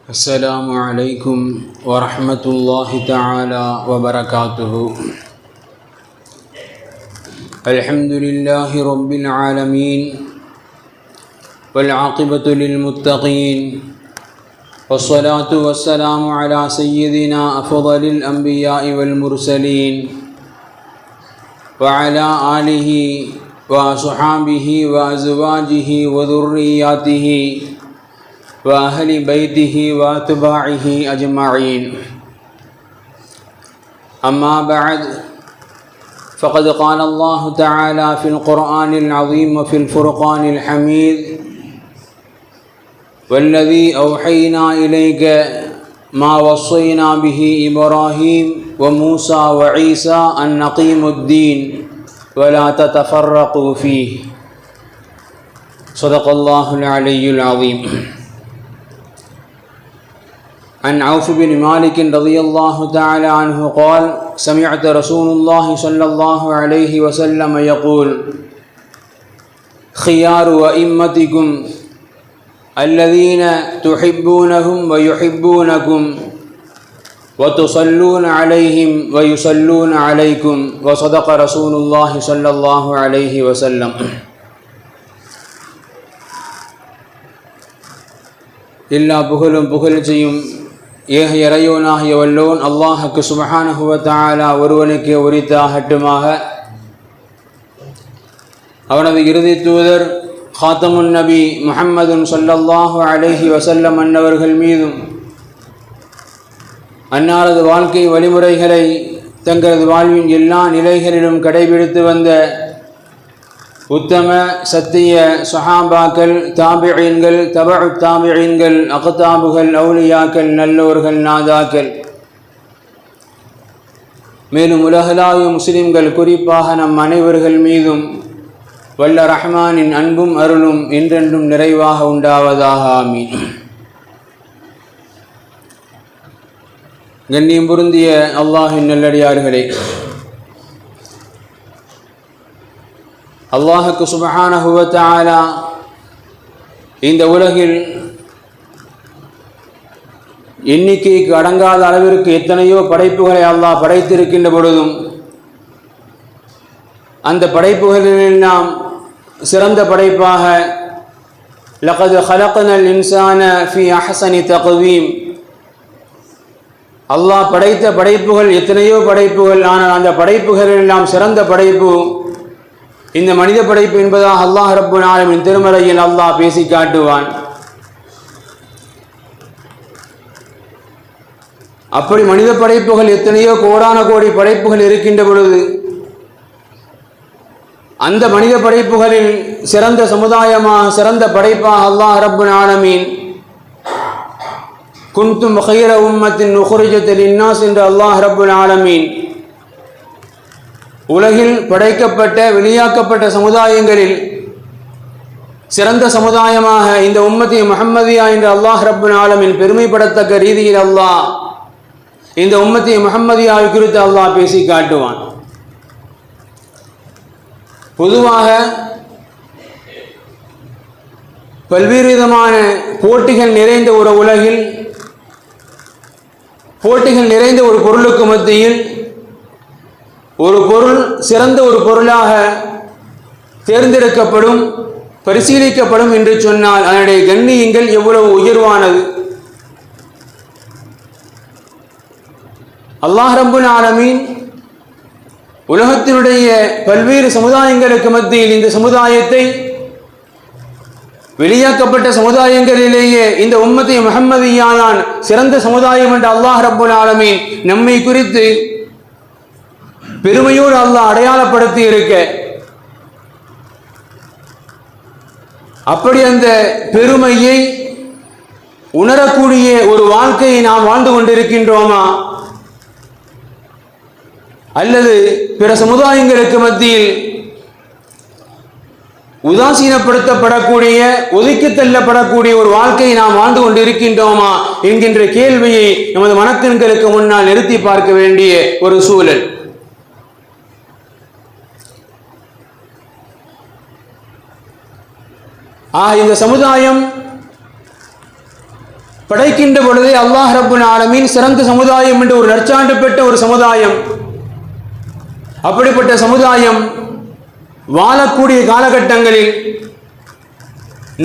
السلام عليكم ورحمة الله تعالى وبركاته. الحمد لله رب العالمين والعاقبة للمتقين والصلاة والسلام على سيدنا أفضل الأنبياء والمرسلين وعلى آله وصحابه وأزواجه وذرياته وأهل بيته وأتباعه أجمعين. أما بعد، فقد قال الله تعالى في القرآن العظيم وفي الفرقان الحميد: والذي أوحينا إليك ما وصينا به إبراهيم وموسى وعيسى أن نقيموا الدين ولا تتفرقوا فيه. صدق الله العلي العظيم. عن عوف بن مالك رضي الله تعالى عنه قال: سمعت رسول الله صلى الله عليه وسلم يقول: خيار أئمتكم الذين تحبونهم ويحبونكم وتصلون عليهم ويصلون عليكم. وصدق رسول الله صلى الله عليه وسلم. எல்லா புகழும் புகழ்ச்சியும் ஏக இறையோனாகிய வல்லோன் அல்லாஹுக்கு சுப்ஹானஹு வ தஆலா ஒருவனுக்கு உரித்தாகட்டுமாக. அவனது இறுதி தூதர் ஹாத்தமுன் நபி முஹம்மதுன் ஸல்லல்லாஹு அலைஹி வஸல்லம் அன்னவர்கள் மீதும், அன்னாரது வாழ்க்கை வழிமுறைகளை தங்களது வாழ்வின் எல்லா நிலைகளிலும் கடைபிடித்து வந்த உத்தம சத்திய சஹாபாக்கள், தாபிஈன்கள், தபஉ தாபிஈன்கள், அக்தாபுகள், அவுலியாக்கள், நல்லோர்கள், நாதாக்கள், மேலும் உலகளாவிய முஸ்லிம்கள் குறிப்பாக நம் அனைவர்கள் மீதும் வல்ல ரஹ்மானின் அன்பும் அருளும் என்றென்றும் நிறைவாக உண்டாவதாக. ஆமீன். கண்ணியம் பொருந்திய அல்லாஹின் நல்லடியார்களே, அல்லாஹுக்கு சுப்ஹானஹு வ தஆலா இந்த உலகில் எண்ணிக்கைக்கு அடங்காத அளவிற்கு எத்தனையோ படைப்புகளை அல்லாஹ் படைத்திருக்கின்ற பொழுதும், அந்த படைப்புகளில் நாம் சிறந்த படைப்பாக லகத் ஹலக்னல் இன்சான ஃபீ அஹ்ஸனி தக்வீம், அல்லாஹ் படைத்த படைப்புகள் எத்தனையோ படைப்புகள், ஆனால் அந்த படைப்புகளில் நாம் சிறந்த படைப்பு இந்த மனித படைப்பு என்பதாக அல்லாஹ் ரப்புல் ஆலமீன் திருமறையில் அல்லாஹ் பேசி காட்டுவான். அப்படி மனித படைப்புகள் எத்தனையோ கோடான கோடி படைப்புகள் இருக்கின்ற பொழுது, அந்த மனித படைப்புகளில் சிறந்த சமுதாயமாக, சிறந்த படைப்பாக அல்லாஹ் ரப்புல் ஆலமீன் குன்தும் கைர உம்மத்தின் உக்ரிஜத் லின்னாஸ் என்று அல்லாஹ் ரப்புல் ஆலமீன் உலகில் படைக்கப்பட்ட வெளியாக்கப்பட்ட சமுதாயங்களில் சிறந்த சமுதாயமாக இந்த உம்மத்தி முஹம்மதியா என்று அல்லாஹ் ரப்புல் ஆலமீன் பெருமைப்படத்தக்க ரீதியில் அல்லாஹ் இந்த உம்மத்தி முஹம்மதியாவை குறித்து அல்லாஹ் பேசி காட்டுவான். பொதுவாக பல்வேறு விதமான போட்டிகள் நிறைந்த ஒரு உலகில், போட்டிகள் நிறைந்த ஒரு பொருளுக்கு மத்தியில் ஒரு பொருள் சிறந்த ஒரு பொருளாக தேர்ந்தெடுக்கப்படும், பரிசீலிக்கப்படும் என்று சொன்னால் அதனுடைய கண்ணியங்கள் எவ்வளவு உயர்வானது. அல்லாஹ் ரப்புல் ஆலமீன் உலகத்தினுடைய பல்வேறு சமுதாயங்களுக்கு மத்தியில் இந்த சமுதாயத்தை, வெளியாக்கப்பட்ட சமுதாயங்களிலேயே இந்த உம்மத்தி முஹம்மதியா தான் சிறந்த சமுதாயம் என்று அல்லாஹ் ரப்புல் ஆலமீன் நம்மை குறித்து பெருமையோடு அல்லாஹ் அடையாளப்படுத்தி இருக்க, அப்படி அந்த பெருமையை உணரக்கூடிய ஒரு வாழ்க்கையை நாம் வாழ்ந்து கொண்டிருக்கின்றோமா, அல்லது பிற சமுதாயங்களுக்கு மத்தியில் உதாசீனப்படுத்தப்படக்கூடிய, ஒதுக்கி தள்ளப்படக்கூடிய ஒரு வாழ்க்கையை நாம் வாழ்ந்து கொண்டிருக்கின்றோமா என்கின்ற கேள்வியை நமது மனக்கண்களுக்கு முன்னால் நிறுத்தி பார்க்க வேண்டிய ஒரு சூழல். இந்த சமுதாயம் படைக்கின்ற பொழுதே அல்லாஹ் ரப்புல் ஆலமீன் சிறந்த சமுதாயம் என்று ஒரு நற்சான்று பெற்ற ஒரு சமுதாயம், அப்படிப்பட்ட சமுதாயம் வாழக்கூடிய காலகட்டங்களில்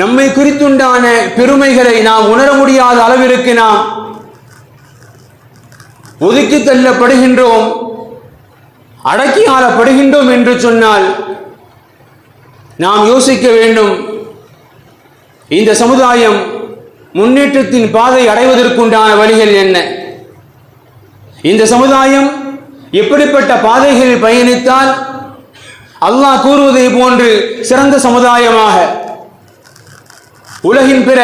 நம்மை குறித்துண்டான பெருமைகளை நாம் உணர முடியாத அளவிற்கு நாம் ஒதுக்கி தள்ளப்படுகின்றோம், அடக்கி ஆளப்படுகின்றோம் என்று சொன்னால் நாம் யோசிக்க வேண்டும். இந்த சமுதாயம் முன்னேற்றத்தின் பாதை அடைவதற்குண்டான வழிகள் என்ன? இந்த சமுதாயம் எப்படிப்பட்ட பாதைகளில் பயணித்தால் அல்லாஹ் கூறுவதை போன்று சிறந்த சமுதாயமாக உலகின் பிற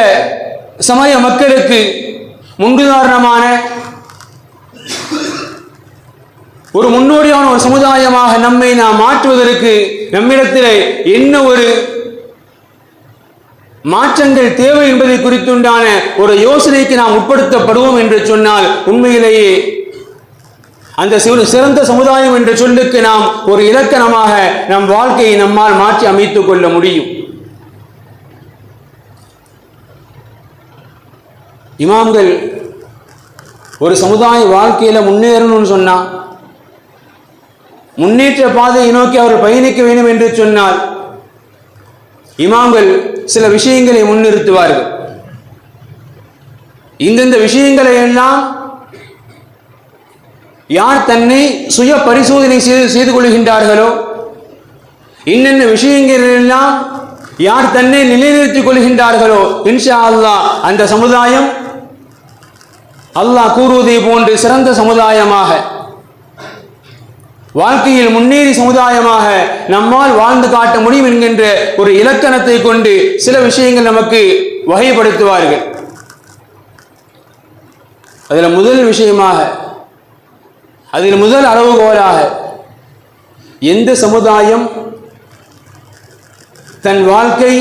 சமய மக்களுக்கு முன்னுதாரணமான ஒரு முன்னோடியான ஒரு சமுதாயமாக நம்மை நாம் மாற்றுவதற்கு நம்மிடத்தில் என்ன ஒரு மாற்றங்கள் தேவை என்பதை குறித்துண்டான ஒரு யோசனைக்கு நாம் உட்படுத்தப்படுவோம் என்று சொன்னால் உண்மையிலேயே அந்த சிறந்த சமுதாயம் என்ற சொல்லுக்கு நாம் ஒரு இலக்கணமாக நம் வாழ்க்கையை நம்மால் மாற்றி அமைத்துக் கொள்ள முடியும். இமாம்கள் ஒரு சமுதாய வாழ்க்கையில முன்னேறணும்னு சொன்னா, முன்னேற்ற பாதையை நோக்கி அவர் பயணிக்க வேண்டும் என்று சொன்னால் இமாம்கள் சில விஷயங்களை முன்னிறுத்துவார்கள். இந்தந்த விஷயங்களை எல்லாம் யார் தன்னை சுய பரிசோதனை செய்து கொள்கின்றார்களோ, இன்னென்ன விஷயங்கள் எல்லாம் யார் தன்னை நிலைநிறுத்திக் கொள்கின்றார்களோ, இன்ஷா அல்லாஹ் அந்த சமுதாயம் அல்லாஹ் கூறுவதை போன்று சிறந்த சமுதாயமாக, வாழ்க்கையில் முன்னேறி சமுதாயமாக நம்மால் வாழ்ந்து காட்ட முடியும் என்கின்ற ஒரு இலக்கணத்தை கொண்டு சில விஷயங்கள் நமக்கு வகைப்படுத்துவார்கள். அதில் முதல் விஷயமாக, அதில் முதல் அளவுகோலாக, எந்த சமுதாயம் தன் வாழ்க்கை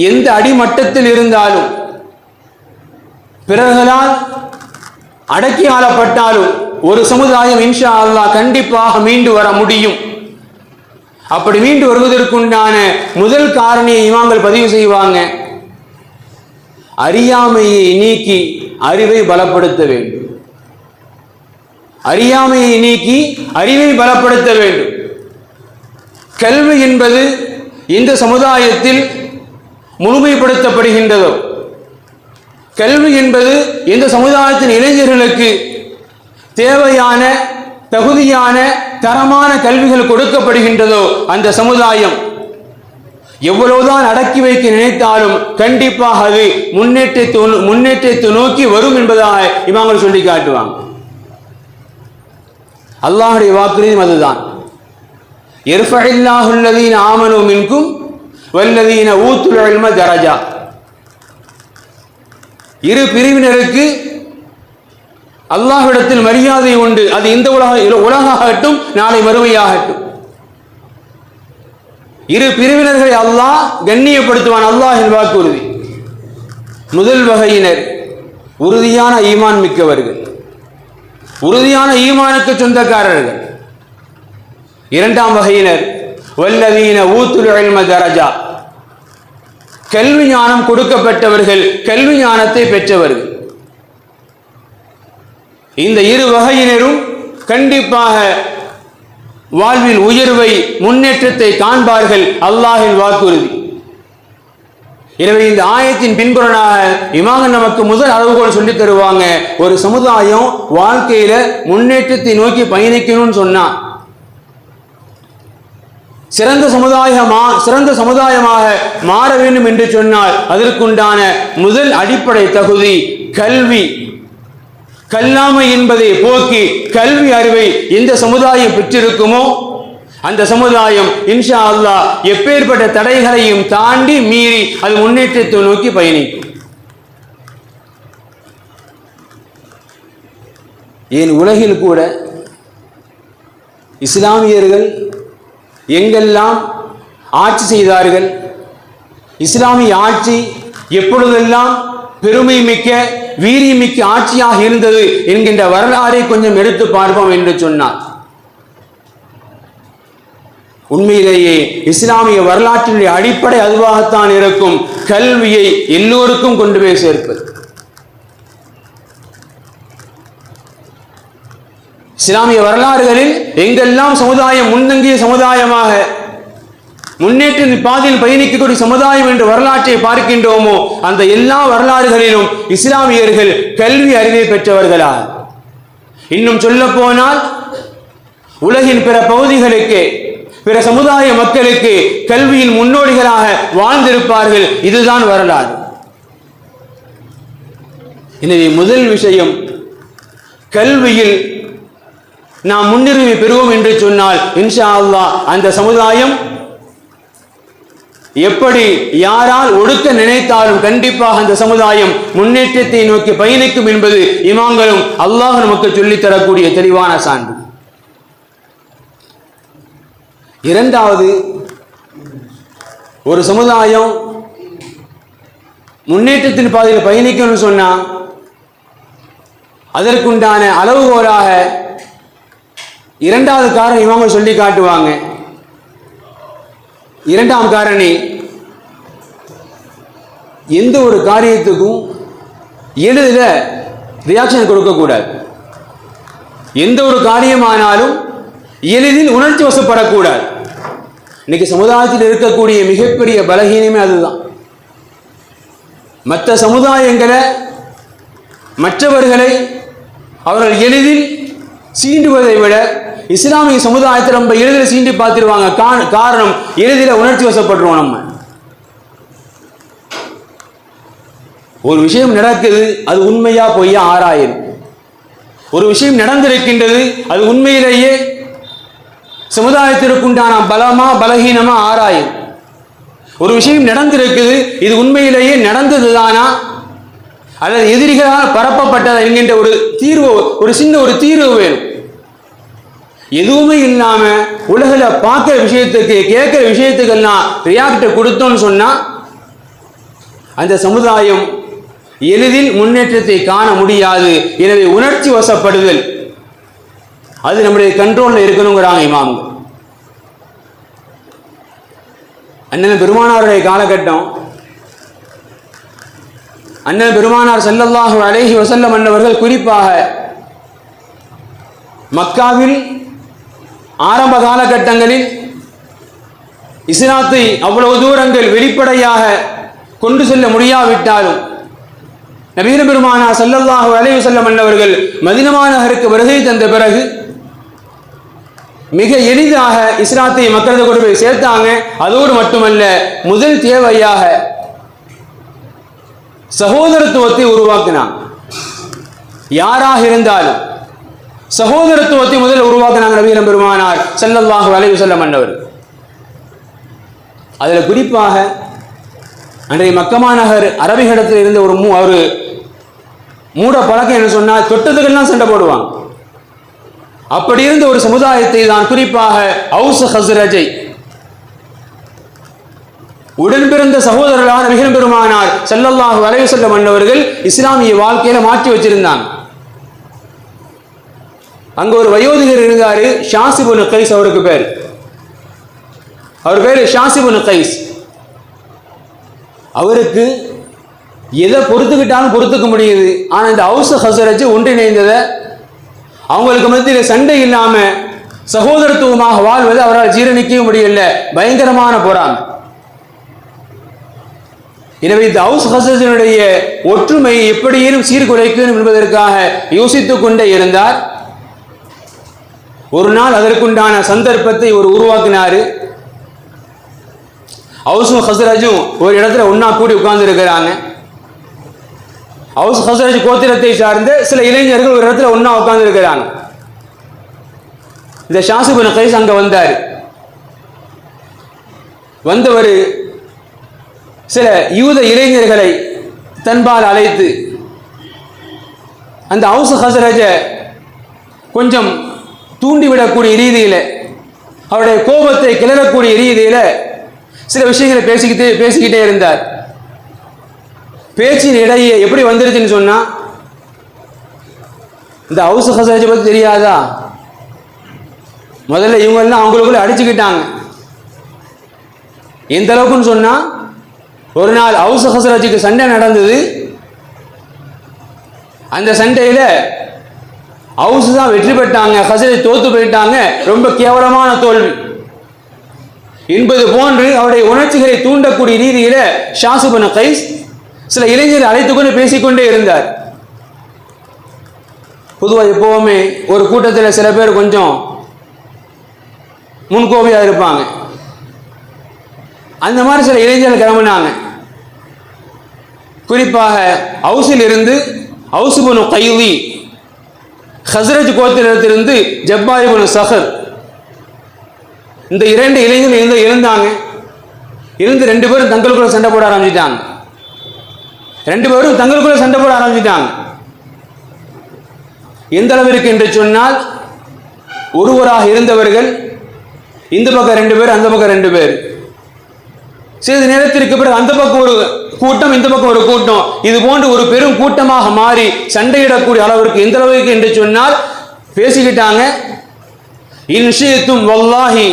எந்த அடிமட்டத்தில் இருந்தாலும் பிறர்களால் அடக்கி ஆளப்பட்டாலும் ஒரு சமுதாயம் இன்ஷா அல்லாஹ் கண்டிப்பாக மீண்டு வர முடியும். அப்படி மீண்டு வருவதற்குண்டான முதல் காரணியை இமாம்கள் பதிவு செய்வாங்க. அறியாமையை நீக்கி அறிவை பலப்படுத்த வேண்டும். அறியாமையை நீக்கி அறிவை பலப்படுத்த வேண்டும். கல்வி என்பது இந்த சமுதாயத்தில் முழுமைப்படுத்தப்படுகின்றதோ, கல்வி என்பது இந்த சமுதாயத்தின் இளைஞர்களுக்கு தேவையான தகுதியான தரமான கல்விகள் கொடுக்கப்படுகின்றதோ, அந்த சமுதாயம் எவ்வளவுதான் அடக்கி வைக்க நினைத்தாலும் கண்டிப்பாக அது முன்னேற்றத்தை நோக்கி வரும் என்பதாக இமாம்கள் சொல்லி காட்டுவாங்க. அல்லாஹ்வுடைய வாக்குறுதியும் அதுதான். யர்ஃபஇல்லாஹு அல்லதீன ஆமனூ மின்கும் வல்லதீன ஊத்துல் இல்ம தரஜா. இரு பிரிவினருக்கு அல்லாஹ்விடத்தில் மரியாதை உண்டு. அது இந்த உலகாகட்டும் நாளை மறுமையாகட்டும். இரு பிரிவினர்களை அல்லாஹ் கண்ணியப்படுத்துவான். அல்லாஹ்வின் வாக்குறுதி. முதல் வகையினர் உறுதியான ஈமான் மிக்கவர்கள், உறுதியான ஈமானுக்கு சொந்தக்காரர்கள். இரண்டாம் வகையினர் வல்லதீன ஊத்துல் இல்ம தரஜா, கல்வி ஞானம் கொடுக்கப்பட்டவர்கள், கல்வி ஞானத்தை பெற்றவர்கள். இந்த இரு வகையினரும் கண்டிப்பாக வாழ்வில் உயர்வை முன்னேற்றத்தை காண்பார்கள். அல்லாஹ்வின் வாக்குறுதி. எனவே இந்த ஆயத்தின் பின்புறனாக இமாம்கள் நமக்கு முதல் அளவுகோல் சொல்லி தருவாங்க. ஒரு சமுதாயம் வாழ்க்கையில முன்னேற்றத்தை நோக்கி பயணிக்கணும்னு சொன்னா, சிறந்த சமுதாயமாக மாற வேண்டும் என்று சொன்னால் அதற்குண்டான முதல் அடிப்படை தகுதி கல்வி. கல்லாமை என்பதை போக்கி கல்வி அறிவை எந்த சமுதாயம் பெற்றிருக்குமோ அந்த சமுதாயம் இன்ஷா அல்லாஹ் எப்பேற்பட்ட தடைகளையும் தாண்டி மீறி அது முன்னேற்றத்தை நோக்கி பயணிக்கும். ஏன் உலகில் கூட இஸ்லாமியர்கள் எங்கெல்லாம் ஆட்சி செய்தார்கள், இஸ்லாமிய ஆட்சி எப்பொழுதெல்லாம் பெருமை மிக்க வீரியமிக்க ஆட்சியாக இருந்தது என்கின்ற வரலாறை கொஞ்சம் எடுத்து பார்ப்போம் என்று சொன்னார். உண்மையிலேயே இஸ்லாமிய வரலாற்றினுடைய அடிப்படை அதுவாகத்தான் இருக்கும். கல்வியை எல்லோருக்கும் கொண்டு போய் சேர்ப்பது. இஸ்லாமிய வரலாறுகளில் எங்கெல்லாம் சமுதாயம் முன்தங்கிய சமுதாயமாக முன்னேற்ற பாதையில் பயணிக்கக்கூடிய சமுதாயம் என்று வரலாற்றை பார்க்கின்றோமோ அந்த எல்லா வரலாறுகளிலும் இஸ்லாமியர்கள் கல்வி அறிவை பெற்றவர்களா. இன்னும் சொல்ல போனால் உலகின் பிற பகுதிகளுக்கு பிற சமுதாய மக்களுக்கு கல்வியின் முன்னோடிகளாக வாழ்ந்திருப்பார்கள். இதுதான் வரலாறு. எனவே முதல் விஷயம், கல்வியில் நாம் முன்னுரிமை பெறுவோம் என்று சொன்னால் இன்ஷா அல்லாஹ் அந்த சமுதாயம் எப்படி யாரால் ஒடுக்க நினைத்தாலும் கண்டிப்பாக அந்த சமுதாயம் முன்னேற்றத்தை நோக்கி பயணிக்கும் என்பது இமாம்களும் அல்லாஹ் நமக்கு சொல்லித் தரக்கூடிய தெளிவான சான்று. இரண்டாவது, ஒரு சமுதாயம் முன்னேற்றத்தின் பாதையில் பயணிக்கணும்னு சொன்னா அதற்குண்டான அளவுகோலாக இரண்டாவது காரணம் இமாம்கள் சொல்லி காட்டுவாங்க. இரண்டாம் காரணி, எந்த ஒரு காரியத்துக்கும் எளிதில் ரியாக்ஷன் கொடுக்கக்கூடாது. எந்த ஒரு காரியமானாலும் எளிதில் உணர்ச்சி வசப்படக்கூடாது. இன்னைக்கு சமுதாயத்தில் இருக்கக்கூடிய மிகப்பெரிய பலகீனமே அதுதான். மற்ற சமுதாயங்களை மற்றவர்களை அவர்கள் எளிதில் சீண்டுவதை விட இஸ்லாமிய சமுதாயத்தை ரொம்ப எளிதில் சீண்டி பார்த்துருவாங்க. காரணம், எளிதில் உணர்ச்சி வசப்படுறோம். நம்ம ஒரு விஷயம் நடக்குது, அது உண்மையா பொய்யா ஆராயும். ஒரு விஷயம் நடந்திருக்கின்றது, அது உண்மையிலேயே சமுதாயத்திற்குண்டான பலமா பலகீனமா ஆராயும். ஒரு விஷயம் நடந்திருக்குது, இது உண்மையிலேயே நடந்ததுதானா அல்லது எதிரிகளால் பரப்பப்பட்டதா என்கின்ற ஒரு தீர்வு, ஒரு சின்ன ஒரு தீர்வு வேணும். எதுவுமே இல்லாம உலகில் பார்க்கிற விஷயத்துக்கு கேட்கிற விஷயத்துக்கெல்லாம் ரியாக்ட் கொடுத்தோம்னு சொன்னா அந்த சமுதாயம் எளிதில் முன்னேற்றத்தை காண முடியாது. எனவே உணர்ச்சி வசப்படுதல் அது நம்முடைய கண்ட்ரோல்ல இருக்கணுங்கிறாங்க இமாம்கள். அண்ணன் பெருமானாருடைய காலகட்டம், அண்ணன் பெருமானார் ஸல்லல்லாஹு அலைஹி வஸல்லம் அன்னவர்கள் குறிப்பாக மக்காவில் ஆரம்ப காலகட்டங்களில் இஸ்லாத்தை அவ்வளவு தூரங்கள் வெளிப்படையாக கொண்டு செல்ல முடியாவிட்டாலும் நபிகள் பெருமானார் ஸல்லல்லாஹு அலைஹி வஸல்லம் அன்னவர்கள் மதீனா நகருக்கு வருகை தந்த பிறகு மிக எளிதாக இஸ்லாத்தை மக்களுக்கு கொண்டு போய் சேர்த்தாங்க. அதோடு மட்டுமல்ல, முதல் தேவையாக சகோதரத்துவத்தை உருவாக்கினாங்க. யாராக இருந்தாலும் சகோதரத்துவத்தை முதல் உருவாக்கினாங்க நபிகள் பெருமானார் ஸல்லல்லாஹு அலைஹி வஸல்லம் அன்னவர். அதில் குறிப்பாக அன்றைய மக்கமா நகர் அரபிகளிடத்தில் இருந்த ஒரு மூட பழக்கம் என்ன சொன்னால், தொட்டதுக்கெல்லாம் சண்டை போடுவாங்க. அப்படி இருந்த ஒரு சமுதாயத்தை தான் குறிப்பாக அவுஸ் ஹஸ்ரஜை உடன் பிறந்த சகோதரர்களான நபிகள் பெருமானார் ஸல்லல்லாஹு அலைஹி வஸல்லம் அன்னவர்கள் இஸ்லாமிய வாழ்க்கையில மாற்றி வச்சிருந்தாங்க. அங்க ஒரு வயோதிகர் இருந்தாரு, ஷாஸ் இப்னு கைஸ் அவருக்கு பேர். அவர் பேர் ஷாஸ் இப்னு கைஸ். அவருக்கு எதை பொறுத்துக்கிட்டாலும் பொறுத்துக்க முடியுது. ஆனா இந்த அவுஸ் ஹஸ்ரஜ் ஒன்றிணைந்ததை, அவங்களுக்கு மத்தியில் சண்டை இல்லாம சகோதரத்துவமாக வாழ்வதை அவரால் ஜீரணிக்கவே முடியல. பயங்கரமான போராங்க. எனவே இந்த அவுஸ் ஹஸ்ரஜினுடைய ஒற்றுமை எப்படியேனும் சீர்குலைக்கணும் என்பதற்காக யோசித்துக் கொண்டே இருந்தார். ஒரு நாள் அதற்குண்டான சந்தர்ப்பத்தை உருவாக்கினாரு. அவுஸும் ஹஸ்ரஜும் ஒரு இடத்துல ஒன்னா கூடி உட்கார்ந்து இருக்கிறாங்க. அவுஸ் ஹஸ்ரஜ் கோத்திரத்தை சார்ந்த சில இளைஞர்கள் ஒரு இடத்துல ஒன்னா உட்கார்ந்து இருக்கிறாங்க. இந்த ஷாஸ் இப்னு கைஸ் அங்க வந்தார். வந்தவர் சில யூத இளைஞர்களை தன்பால் அழைத்து அந்த அவுஸ் ஹஸ்ரஜ கொஞ்சம் தூண்டிவிடக்கூடிய ரீதியில், அவருடைய கோபத்தை கிளறக்கூடிய ரீதியில் சில விஷயங்களை பேசிக்கிட்டே இருந்தார். பேச்சின் இடையே எப்படி வந்துருச்சுன்னு சொன்னா, இந்த அவுஸ் ஹஸ்ரஜை பற்றி தெரியாதா, முதல்ல இவங்கெல்லாம் அவங்களுக்குள்ள அடிச்சுக்கிட்டாங்க. எந்த அளவுக்குன்னு சொன்னா, ஒரு நாள் அவுஸ் ஹஸ்ரஜுக்கு சண்டை நடந்தது. அந்த சண்டையில் ஹவுஸ் தான் வெற்றி பெற்றாங்க, ஹஸரஜ் தோத்து போயிட்டாங்க, ரொம்ப கேவலமான தோல்வி என்பது போன்று அவருடைய உணர்ச்சிகளை தூண்டக்கூடிய ரீதியில ஷாஸ் இப்னு கைஸ் சில இளைஞரை அழைத்துக்கொண்டு பேசிக்கொண்டே இருந்தார். பொதுவாக எப்பவுமே ஒரு கூட்டத்தில் சில பேர் கொஞ்சம் முன்கோபியாக இருப்பாங்க. அந்த மாதிரி சில இளைஞர்கள் கிளம்பினாங்க. குறிப்பாக ஹவுஸில் இருந்து ஹவுஸ் இப்னு கைலி, ஹஸ்ரஜ் கோத்திரத்திலிருந்து ஜப்பார் இப்னு சஹர், இந்த இரண்டு இளைஞர்கள் இருந்தாங்க. இருந்து ரெண்டு பேரும் தங்களுக்குள்ள சண்டை போட ஆரம்பிச்சிட்டாங்க. எந்த அளவிற்கு என்று சொன்னால், ஒருவராக இருந்தவர்கள் இந்த பக்கம் 2 பேர், அந்த பக்கம் 2 பேர். சிறிது நேரத்திற்கு பிறகு அந்த பக்கம் ஒரு கூட்டம், இந்த பக்கம் ஒரு கூட்டம், இது போன்று ஒரு பெரும் கூட்டமாக மாறி சண்டையிடக்கூடிய அளவிற்கு எந்த அளவுக்கு என்று சொன்னால் பேசிக்கிட்டாங்க. இன்ஷித்தும் வல்லாஹி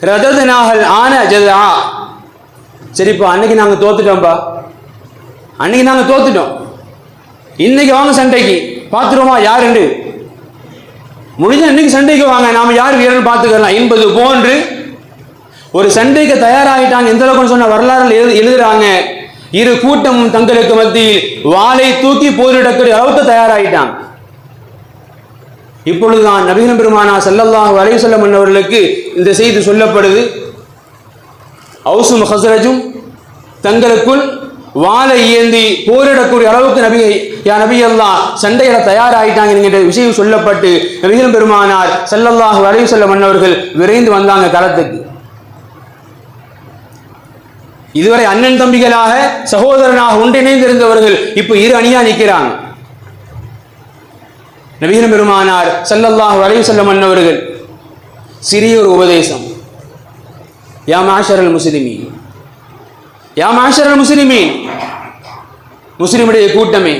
ரததனாஹல் ஆன ஜதா. சரிப்பா, அன்னைக்கு நாங்கள் தோத்துட்டோம்பா, இன்னைக்கு வாங்க சண்டைக்கு, பார்த்துருவோமா யார் என்று, முடிஞ்ச இன்னைக்கு சண்டைக்கு வாங்க, நாம யார் வீரன் பார்த்துக்கலாம் என்பது போன்று ஒரு சண்டைக்கு தயாராகிட்டாங்க. எந்த அளவுக்கு சொன்ன வரலாறு எழுதுறாங்க, இரு கூட்டமும் தங்களுக்கு மத்தியில் வாளை தூக்கி போரிடக்கூடிய அளவுக்கு தயாராகிட்டாங்க. இப்பொழுதுதான் நபிகள் பெருமானார் ஸல்லல்லாஹு அலைஹி வஸல்லம் அவர்களுக்கு இந்த செய்தி சொல்லப்படுது. ஹவுஸும் ஹஸ்ரஜும் தங்களுக்குள் வாளை ஏந்தி போரிடக்கூடிய அளவுக்கு நபி அல்லாஹ் சண்டையிட தயாராகிட்டாங்க என்கிற விஷயம் சொல்லப்பட்டு நபிகள் பெருமானார் ஸல்லல்லாஹு அலைஹி வஸல்லம் அவர்கள் விரைந்து வந்தாங்க களத்துக்கு. இதுவரை அண்ணன் தம்பிகளாக சகோதரனாக ஒன்றிணைந்திருந்தவர்கள் இப்ப இரு அணியா நிற்கிறாங்க. நபிகள் பெருமானார் ஸல்லல்லாஹு அலைஹி வஸல்லம் அவர்கள் சிறிய ஒரு உபதேசம், யா மாஷரல் முஸ்லிமீன், யா மாஷரல் முஸ்லிமீன், முஸ்லிமுடைய கூட்டமே,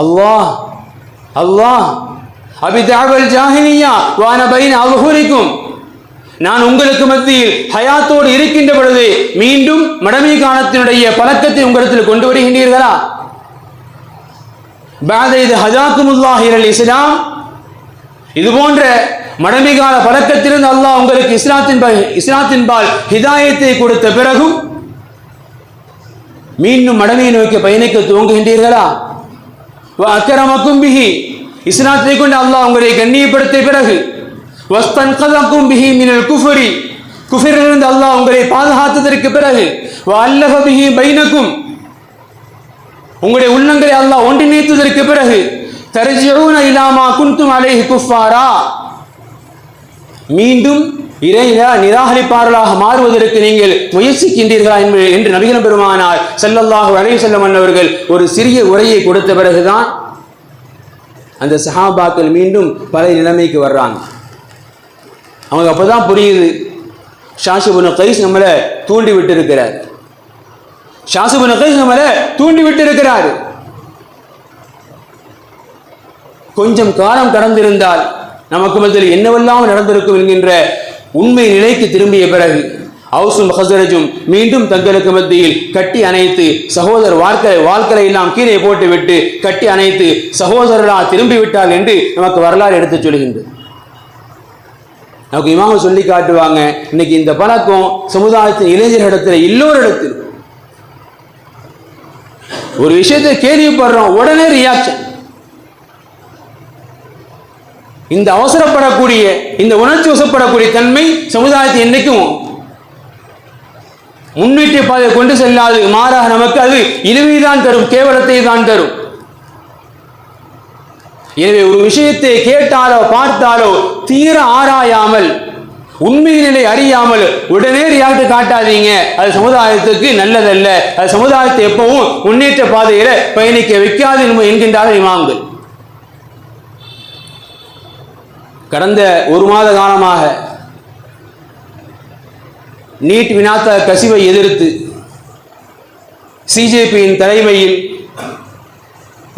அல்லாஹ் அல்லாஹ் அபிதஅவல் ஜாஹிலியா வான பைன அல்ஹுரிக்கும், நான் உங்களுக்கு மத்தியில் ஹயாத்தோடு இருக்கின்ற பொழுது மீண்டும் மடமை காலத்தினுடைய பழக்கத்தை உங்களிடத்தில் கொண்டு வருகின்றீர்களா? பாதைது ஹஜாக்குமுல்லாஹ் இலல் இஸ்லாம், இது போன்ற மடமை கால பழக்கத்திலிருந்து அல்லாஹ் உங்களுக்கு இஸ்லாத்தின்பால் ஹிதாயத்தை கொடுத்த பிறகும் மீண்டும் மடமையை நோக்கி பயணிக்க துவங்குகின்றீர்களா? அக்கரமக்கும் பிஹி, இஸ்லாத்தை கொண்டு அல்லாஹ் உங்களை கண்ணியப்படுத்திய பிறகு, வஸ்தன்கதக்கும் பிஹி மினல் குஃப்ரி, குஃப்ரிலிருந்து அல்லாஹ் உங்களை பாதுகாத்ததற்கு பிறகு, வஅல்லஃப பிஹி பைனக்கும், உங்களுடைய உள்ளங்களை அல்லாஹ் ஒன்றிணைத்ததற்கு பிறகு, தர்ஜிஊன இலா மா குன்தும் அலைஹி குஃபாரா, மீண்டும் இறைவனை நிராகரிப்பாளர்களாக மாறுவதற்கு நீங்கள் முயற்சிக்கின்றீர்களா என்று நபிகள் பெருமானார் ஸல்லல்லாஹு அலைஹி வஸல்லம் அவர்கள் ஒரு சிறிய உரையை கொடுத்த பிறகுதான் அந்த சஹாபாக்கள் மீண்டும் பழைய நிலைமைக்கு வர்றாங்க. அவங்க அப்பதான் புரியுது, ஷாஸ் இப்னு கைஸ் நம்மளை தூண்டி விட்டு இருக்கிறார், ஷாஸ் இப்னு கைஸ் நம்மளை தூண்டி விட்டு இருக்கிறார். கொஞ்சம் காலம் கடந்திருந்தால் நமக்கு மத்தியில் என்னவெல்லாம் நடந்திருக்கும் என்கின்ற உண்மை நிலைக்கு திரும்பிய பிறகு ஹவுஸும் ஹஸ்ரஜும் மீண்டும் தங்களுக்கு மத்தியில் கட்டி அணைத்து சகோதர வாழ்க்கை எல்லாம் கீழே போட்டுவிட்டு கட்டி அணைத்து சகோதரர்களாக திரும்பிவிட்டால் என்று நமக்கு வரலாறு எடுத்து சொல்கின்றது. நமக்கு இமாம சொல்லி காட்டுவாங்க, இன்னைக்கு இந்த பழக்கம் சமுதாயத்தின் இளைஞர்களிடத்தில் எல்லோரிடத்தில் ஒரு விஷயத்தை கேள்விப்படுறோம், உடனே ரியாக்ஷன். இந்த அவசரப்படக்கூடிய, இந்த உணர்ச்சி வசப்படக்கூடிய தன்மை சமுதாயத்தை என்னைக்கும் முன்னேற்ற பாதையை கொண்டு செல்லாது, மாறாக நமக்கு அது இழிவைதான் தரும், கேவலத்தை தான் தரும். எனவே ஒரு விஷயத்தை கேட்டாலோ பார்த்தாலோ தீர ஆராயாமல், உண்மை நிலை அறியாமல் உடனே ரியாக்ட் காட்டாதீங்க. அது சமுதாயத்துக்கு நல்லதல்ல, அது சமுதாயத்தை எப்பவும் முன்னேற்ற பாதையில பயணிக்க வைக்காது என்கின்றார்கள் இமாம்கள். கடந்த ஒரு மாத காலமாக நீட் வினாத்த கசிவை எதிர்த்து சிஜேபியின் தலைமையில்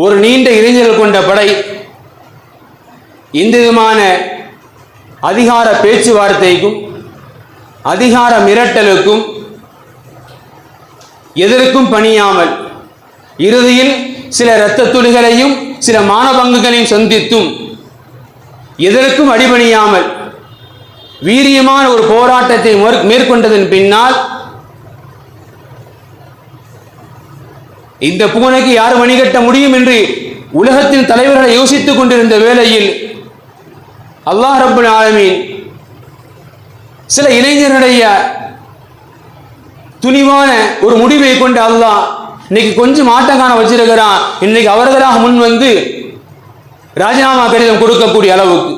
ஒரு நீண்ட இளைஞர்கள் கொண்ட படை எந்த விதமான அதிகார பேச்சுவார்த்தைக்கும் அதிகார மிரட்டலுக்கும் எதற்கும் பணியாமல் இறுதியில் சில இரத்த துளிகளையும் சில மானபங்குகளையும் சந்தித்தும் எதற்கும் அடிபணியாமல் வீரியமான ஒரு போராட்டத்தை மேற்கொண்டதன் பின்னால் இந்த பூனைக்கு யார் மணிகட்ட முடியும் என்று உலகத்தின் தலைவர்களை யோசித்துக் கொண்டிருந்த வேளையில் அல்லாஹ் ரப்பல் ஆலமீன் சில இளைஞருடைய துணிவான ஒரு முடிவை கொண்டு அல்லாஹ் இன்னைக்கு கொஞ்சம் ஆட்டங்கான வச்சிருக்கிறான். இன்னைக்கு அவர்களாக முன் வந்து ராஜினாமா கடிதம் கொடுக்கக்கூடிய அளவுக்கு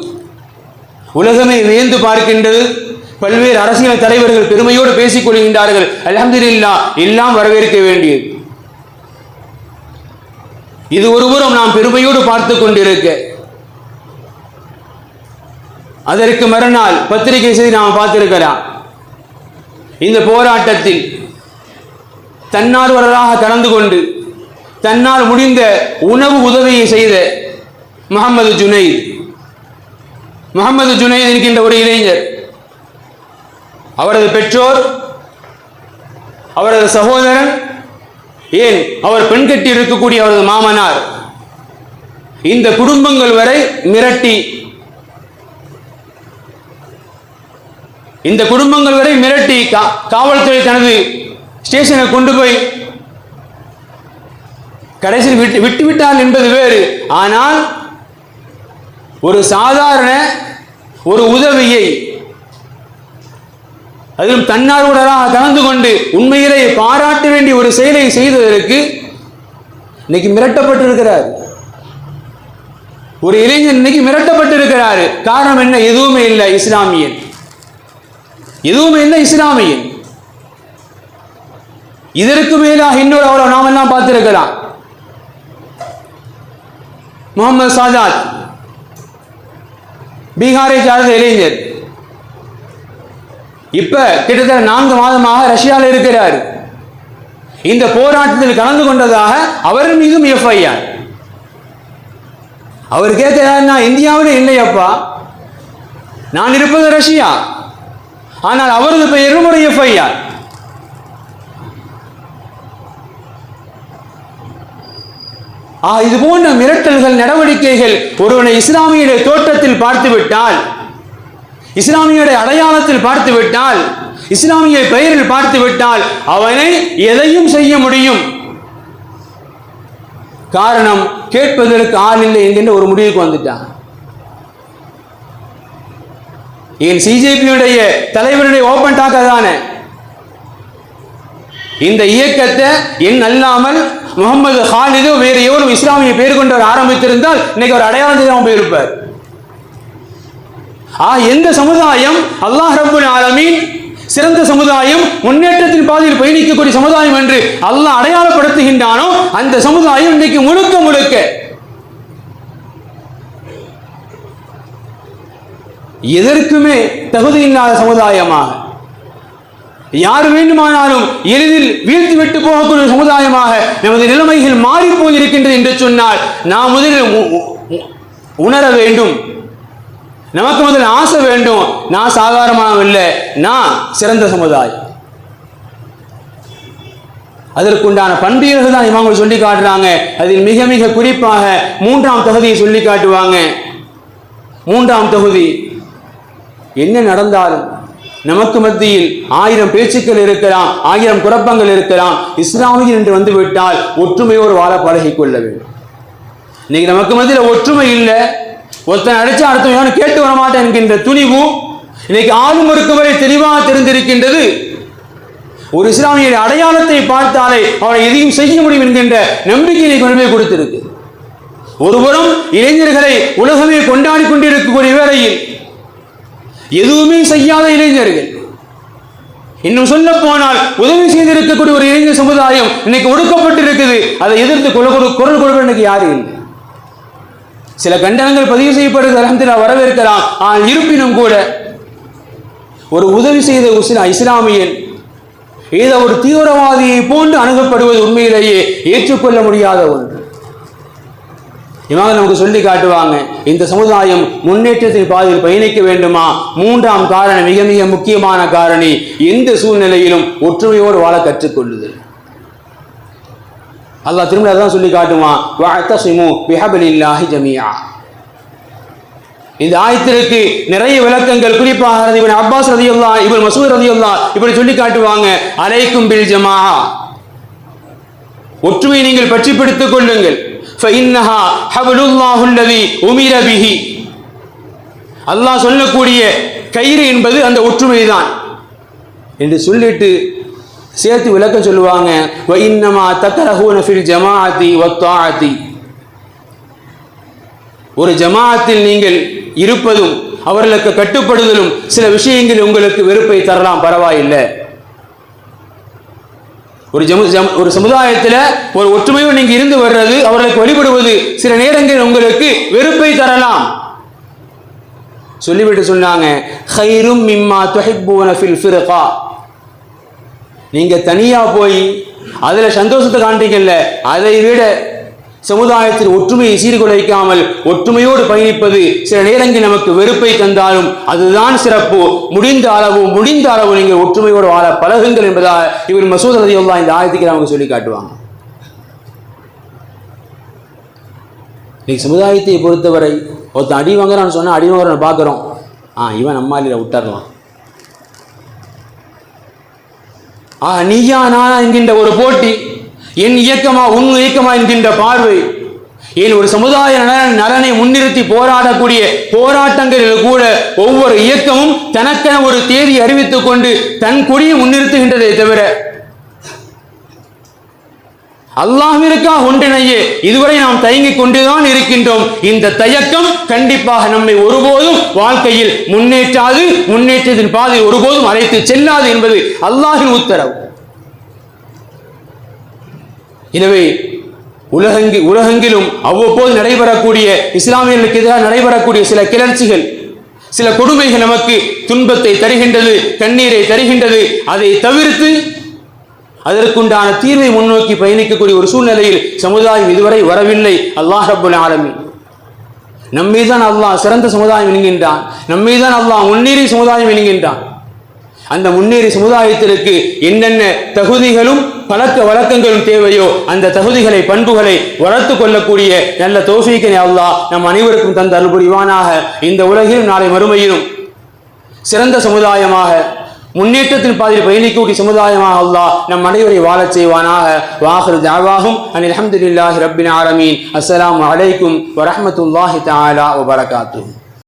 உலகமே வியந்து பார்க்கின்றது. பல்வேறு அரசியல் தலைவர்கள் பெருமையோடு பேசிக் கொள்கின்றார்கள். அல்ஹம்துலில்லாஹ், எல்லாம் வரவேற்க வேண்டியது. இது ஒருபுறம் நாம் பெருமையோடு பார்த்து கொண்டிருக்க, அதற்கு மறுநாள் பத்திரிகை செய்தி நாம் பார்த்திருக்கலாம். இந்த போராட்டத்தில் தன்னார்வலராக கலந்து கொண்டு தன்னால் முடிந்த உணவு உதவியை செய்த முகமது ஜுனைத் என்கின்ற ஒரு இளைஞர், அவரது பெற்றோர், அவரது சகோதரன், ஏன் அவர் பெண் கட்டி இருக்கக்கூடிய அவரது மாமனார், இந்த குடும்பங்கள் வரை மிரட்டி காவல்துறை தனது ஸ்டேஷனை கொண்டு போய் கடைசியில் விட்டுவிட்டார் என்பது வேறு. ஆனால் ஒரு சாதாரண ஒரு உதவியை, அதிலும் தன்னார்வலராக கலந்து கொண்டு உண்மையிலே பாராட்ட வேண்டிய ஒரு செயலை செய்ததற்கு இன்னைக்கு மிரட்டப்பட்டிருக்கிறார். ஒரு இளைஞன் இன்னைக்கு மிரட்டப்பட்டிருக்கிறார். காரணம் என்ன? எதுவுமே இல்லை இஸ்லாமியன். இதற்கு மேலாக இன்னொரு அவரை நாம் எல்லாம் பார்த்திருக்கலாம். முகமது சாஜாத், பீகாரை சார்ந்த இளைஞர், இப்ப கிட்டத்தட்ட 4 மாதமாக ரஷ்யாவில் இருக்கிறார். இந்த போராட்டத்தில் கலந்து கொண்டதாக அவர் மீதும் எஃப்ஐஆர். அவர் கேட்கிறார், நான் இந்தியாவில் இல்லையப்பா, நான் இருப்பது ரஷ்யா, ஆனால் அவரது பெயரும் ஒரு எஃப்ஐஆர். இது போன்ற மிரட்டல்கள், நடவடிக்கைகள் ஒருவனை இஸ்லாமிய தோற்றத்தில் பார்த்துவிட்டால், இஸ்லாமிய அடையாளத்தில் பார்த்துவிட்டால், இஸ்லாமிய பெயரில் பார்த்துவிட்டால் அவனை எதையும் செய்ய முடியும். காரணம், கேட்பதற்கு ஆள் இல்லை என்கின்ற ஒரு முடிவுக்கு வந்துட்டான். என் சிஜேபியுடைய தலைவருடைய ஓபன் டாக் தானே, இந்த இயக்கத்தை என் அல்லாமல் முகமது ஹாலிதோ வேறு எவரும் இஸ்லாமிய பேர் கொண்டவர் ஆரம்பித்திருந்தால் இன்னைக்கு ஒரு அடையாளத்தை தான் போயிருப்பார். எந்த சமுதாயம் அல்லாஹ் ரப்பல் ஆலமீன் சிறந்த சமுதாயம், முன்னேற்றத்தின் பாதையில் பயணிக்கக்கூடிய சமுதாயம் என்று அல்லாஹ் அடையாளப்படுத்துகின்றானோ அந்த சமுதாயம் இன்னைக்கு முழுக்க எதற்குமே தகுதியில்லாத சமுதாயமாக, யார் வேண்டுமானாலும் எளிதில் வீழ்த்தி விட்டு போகக்கூடிய சமுதாயமாக நமது நிலைமைகள் மாறி போயிருக்கின்றது என்று சொன்னால் நாம் முதலில் உணர வேண்டும். நமக்கு முதல் ஆசை வேண்டும், நான் சாதாரணமாக இல்லை, நான் சிறந்த சமுதாயம். அதற்குண்டான பண்பியர்கள் தான் இமாம்கள் சொல்லி காட்டுறாங்க. அதில் மிக மிக குறிப்பாக 3ஆம் தகுதியை சொல்லி காட்டுவாங்க. 3ஆம் தகுதி, என்ன நடந்தாலும் நமக்கு மத்தியில் 1000 பேச்சுக்கள் இருக்கலாம், 1000 குழப்பங்கள் இருக்கலாம், இஸ்லாமியர் என்று வந்துவிட்டால் ஒற்றுமையோடு வாழ பழகிக் கொள்ள வேண்டும். இன்னைக்கு நமக்கு மத்தியில் ஒற்றுமை இல்லை, ஒருத்தன் அடிச்சா அடுத்த எவனும் கேட்டு வரமாட்டேன் என்கின்ற துணிவு இன்னைக்கு ஆளும் ஒருக்கு வரை தெளிவாக தெரிந்திருக்கின்றது. ஒரு இஸ்லாமிய அடையாளத்தை பார்த்தாலே அவனை எதையும் செய்ய முடியும் என்கின்ற நம்பிக்கையை கொண்டு போய் கொடுத்திருக்கு. ஒருபுறம் இளைஞர்களை உலகமே கொண்டாடி கொண்டிருக்கக்கூடிய வேளையில் எதுவுமே செய்யாத இளைஞர்கள், இன்னும் சொல்ல போனால் உதவி செய்திருக்கக்கூடிய ஒரு இளைஞர் சமுதாயம் இன்னைக்கு ஒடுக்கப்பட்டிருக்குது. அதை எதிர்த்து குரல் கொடுக்க இன்னைக்கு யாரும் இல்லை. சில கண்டனங்கள் பதிவு செய்யப்படுவது அல்ஹம்துலில்லாஹ் வரவேற்கலாம். ஆனால் இருப்பினும் கூட ஒரு உதவி செய்த இஸ்லாமியன் ஏதோ ஒரு தீவிரவாதியை போன்று அணுகப்படுவது உண்மையிலேயே ஏற்றுக்கொள்ள முடியாத ஒன்று. இவங்க நமக்கு சொல்லி காட்டுவாங்க, இந்த சமுதாயம் முன்னேற்றத்தின் பாதையில் பயணிக்க வேண்டுமா, 3ஆம் காரணம், மிக மிக முக்கியமான காரணி, எந்த சூழ்நிலையிலும் ஒற்றுமையோடு வாழ கற்றுக்கொள்ளுதல். அல்லாஹ் திரும்ப அதான் சொல்லி காட்டுவான், வஅத்தஸிமு பிஹப்லில்லாஹி ஜமீஆ. இந்த ஆயத்திற்கு நிறைய விளக்கங்கள், குறிப்பாக இப்னு அப்பாஸ் ரலியல்லாஹு, இப்னு மஸ்ஊத் ரலியல்லாஹு இப்படி சொல்லி காட்டுவாங்க, அலைக்கும் பில் ஜமாஅ, ஒற்றுமை நீங்கள் பற்றி பிடித்துக் கொள்ளுங்கள். ஃபஇன்னஹா ஹப்லுல்லாஹு அல்லதி உமிர பிஹி, அல்லாஹ் சொல்லக்கூடிய கயிறு என்பது அந்த ஒற்றுமை தான் என்று சொல்லிட்டு சேர்த்து விளக்க சொல்லுவாங்க. வ இன்னமா தக்ரஹூன ஃபில் ஜமாஅத்தி வத்தாஅத்தி, ஒரு ஜமாஅத்தில் நீங்கள் இருப்பதும் அவர்களுக்கு கட்டுப்படுதலும் சில விஷயங்கள் உங்களுக்கு வெறுப்பை தரலாம், பரவாயில்லை. ஒரு சமுதாயத்தில் ஒரு ஒற்றுமையோடு நீங்க இருந்து வர்றது, அவர்களுக்கு வழிபடுவது சில நேரங்களில் உங்களுக்கு வெறுப்பை தரலாம். சொல்லிவிட்டு சொன்னாங்க, கைரும் மிம்மா துஹிப்பூன ஃபில் ஃபிர்கா, நீங்க தனியா போய் அதுல சந்தோஷத்தை காண்றீங்கல்ல, அதை விட சமுதாயத்தில் ஒற்றுமையை சீர்குலைக்காமல் ஒற்றுமையோடு பயணிப்பது சில நேரங்களில் நமக்கு வெறுப்பை தந்தாலும் அதுதான் சிறப்பு. முடிந்த அளவு நீங்கள் ஒற்றுமையோடு வாழ பழகுங்கள் என்பதாக இப்னு மஸ்ஊத் ரலியல்லாஹு இந்த ஆயத்துக்கு நமக்கு சொல்லி காட்டுவாங்க. இன்னைக்கு சமுதாயத்தை பொறுத்தவரை ஒருத்தன் அடி வாங்குறான்னு சொன்னா அடி வாங்குறவனை பார்க்குறோம், இவன் நம்மாலில விட்டுறலாம், நீயா நானா என்கின்ற ஒரு போட்டி, என் இயக்கமா உன் இயக்கமா என்கின்ற பார்வை, ஏன் ஒரு சமுதாய நலனை முன்னிறுத்தி போராடக்கூடிய போராட்டங்களில் கூட ஒவ்வொரு இயக்கமும் தனக்கென ஒரு தேதி அறிவித்துக் கொண்டு தன் கொடியை முன்னிறுத்துகின்றதை தவிர அல்லாஹ்விற்காக ஒன்றிணையே இதுவரை நாம் தயங்கிக் கொண்டுதான் இருக்கின்றோம். இந்த தயக்கம் கண்டிப்பாக நம்மை ஒருபோதும் வாழ்க்கையில் முன்னேற்றாது, முன்னேற்றத்தின் பாதை ஒருபோதும் அழைத்து செல்லாது என்பது அல்லாஹ்வின் உத்தரவு. எனவே உலகெங்கிலும் அவ்வப்போது நடைபெறக்கூடிய இஸ்லாமியர்களுக்கு எதிராக நடைபெறக்கூடிய சில கிளர்ச்சிகள், சில கொடுமைகள் நமக்கு துன்பத்தை தருகின்றது, கண்ணீரை தருகின்றது. அதை தவிர்த்து அதற்குண்டான தீர்வை முன்னோக்கி பயணிக்கக்கூடிய ஒரு சூழ்நிலையில் சமுதாயம் இதுவரை வரவில்லை. அல்லாஹ் ரப்புல் ஆலமீன் நம்மீதான் அல்லாஹ் சிறந்த சமுதாயம் என்கின்றான், நம்மீதான் அல்லாஹ் முன்னேறிய சமுதாயம் என்கின்றான். அந்த முன்னேறிய சமுதாயத்திற்கு என்னென்ன தகுதிகளும் பழக்க வழக்கங்களும் தேவையோ அந்த தகுதிகளை, பண்புகளை வளர்த்து கொள்ளக்கூடிய நல்ல தௌஃபீக்கை அல்லாஹ் நம் அனைவருக்கும் தந்த அருள் புரிவானாக. இந்த உலகிலும் நாளை மறுமையிலும் சிறந்த சமுதாயமாக, முன்னேற்றத்தின் பாதையில் பயணிக்கக்கூடிய சமுதாயமாக அல்லாஹ் நம் அனைவரை வாழச் செய்வானாக. வாஹிரு தஅவாஹும் அனில் ஹம்துலில்லாஹி ரப்பில் ஆலமீன். அஸ்ஸலாமு அலைக்கும் வரஹ்மத்துல்லாஹி தஆலா வபரகாத்துஹு.